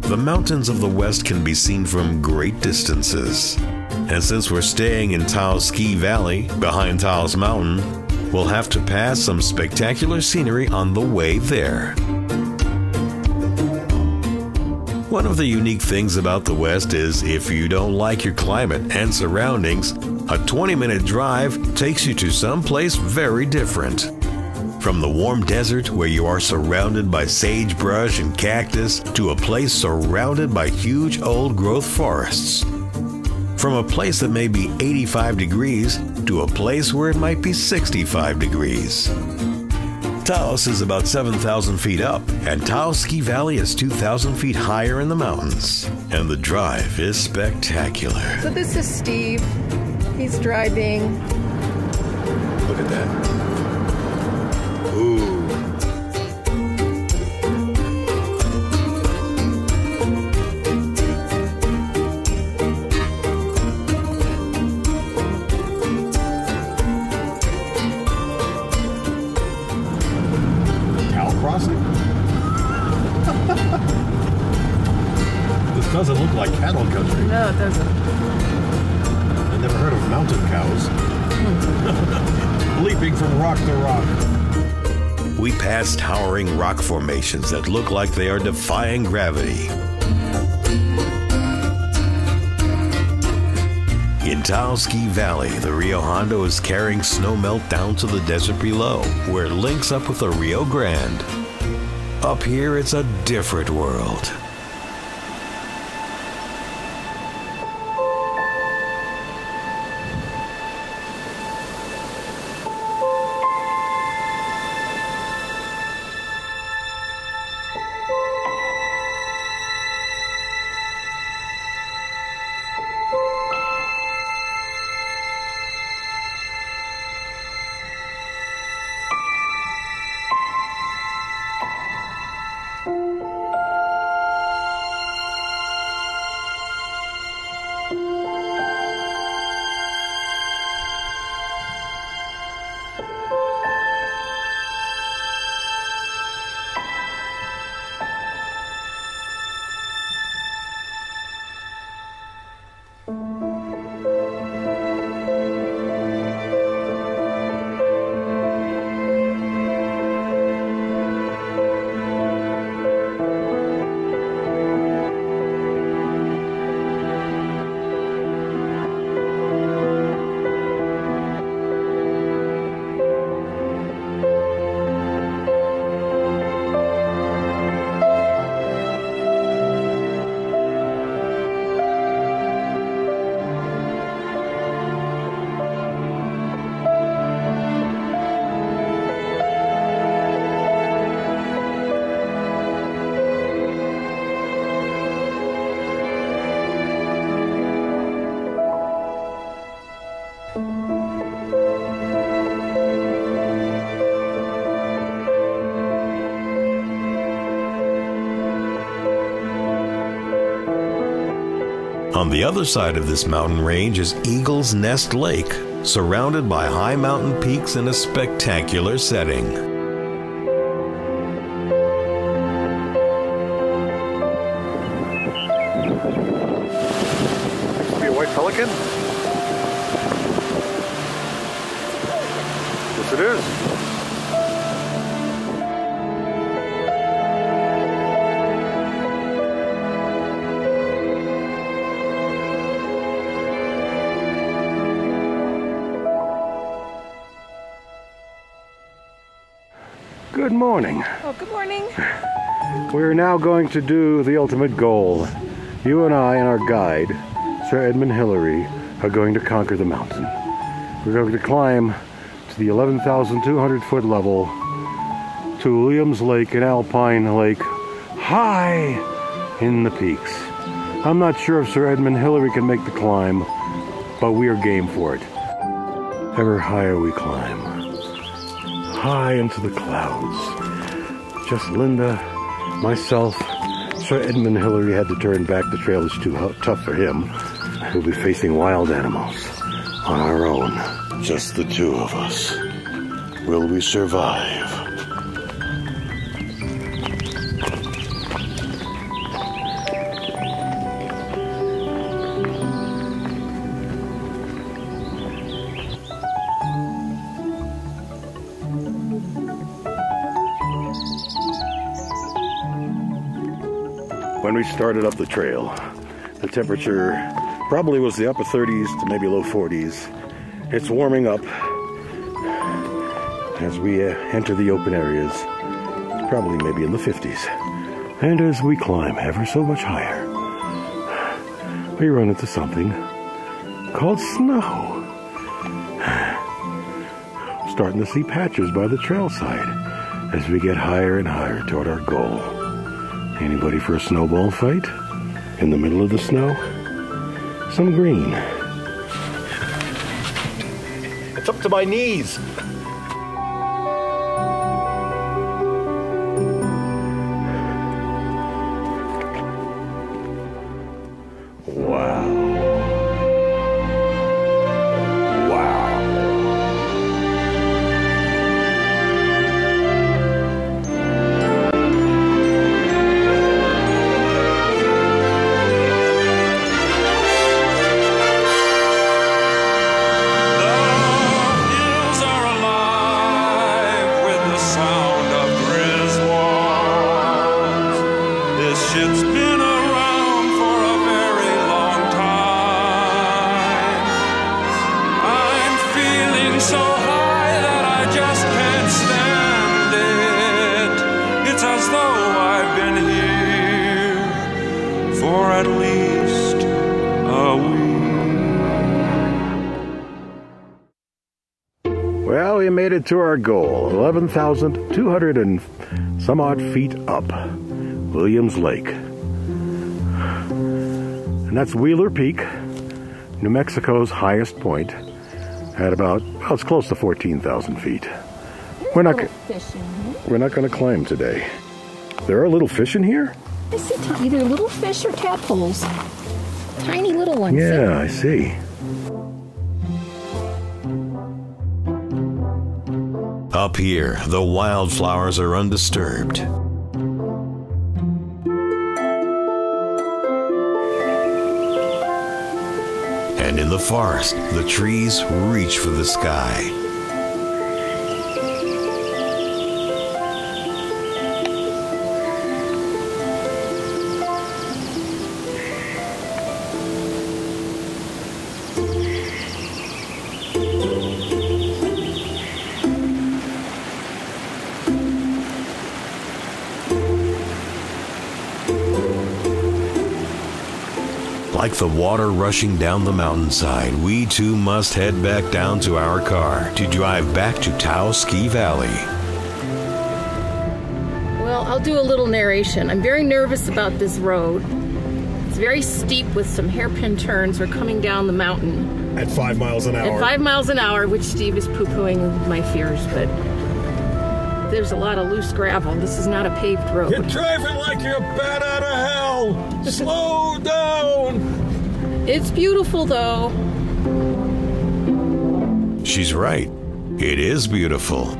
The mountains of the West can be seen from great distances. And since we're staying in Taos Ski Valley, behind Taos Mountain, we'll have to pass some spectacular scenery on the way there. One of the unique things about the West is if you don't like your climate and surroundings, a 20-minute drive takes you to someplace very different. From the warm desert where you are surrounded by sagebrush and cactus to a place surrounded by huge old-growth forests. From a place that may be 85 degrees to a place where it might be 65 degrees. Taos is about 7,000 feet up, and Taos Ski Valley is 2,000 feet higher in the mountains. And the drive is spectacular. So this is Steve. He's driving. Look at that. Ooh. Crossing? This doesn't look like cattle country. No, it doesn't. I never heard of mountain cows. Leaping from rock to rock. We pass towering rock formations that look like they are defying gravity. In Taos Ski Valley, the Rio Hondo is carrying snowmelt down to the desert below, where it links up with the Rio Grande. Up here, it's a different world. On the other side of this mountain range is Eagle's Nest Lake, surrounded by high mountain peaks in a spectacular setting. Could be a white pelican? Yes, it is. Good morning. Oh, good morning. We're now going to do the ultimate goal. You and I and our guide, Sir Edmund Hillary, are going to conquer the mountain. We're going to climb to the 11,200 foot level to Williams Lake and Alpine Lake, high in the peaks. I'm not sure if Sir Edmund Hillary can make the climb, but we are game for it. Ever higher we climb. High into the clouds. Just Linda, myself, Sir Edmund Hillary had to turn back. The trail is too tough for him. We'll be facing wild animals on our own. Just the two of us. Will we survive? When we started up the trail, the temperature probably was the upper 30s to maybe low 40s. It's warming up as we enter the open areas, probably maybe in the 50s. And as we climb ever so much higher, we run into something called snow. Starting to see patches by the trail side as we get higher and higher toward our goal. Anybody for a snowball fight? In the middle of the snow? Some green. It's up to my knees. Well, we made it to our goal, 11,200 and some odd feet up, Williams Lake. And that's Wheeler Peak, New Mexico's highest point, at about, well, it's close to 14,000 feet. We're not going to climb today. There are little fish in here? I see either little fish or tadpoles. Tiny little ones. Yeah, I see. Up here, the wildflowers are undisturbed. And in the forest, the trees reach for the sky. Like the water rushing down the mountainside, we too must head back down to our car to drive back to Taos Ski Valley. Well, I'll do a little narration. I'm very nervous about this road. It's very steep with some hairpin turns. We're coming down the mountain. At 5 miles an hour. At 5 miles an hour, which Steve is poo-pooing my fears, but there's a lot of loose gravel. This is not a paved road. You're driving like you're bat out of hell. Slow down. It's beautiful, though. She's right. It is beautiful.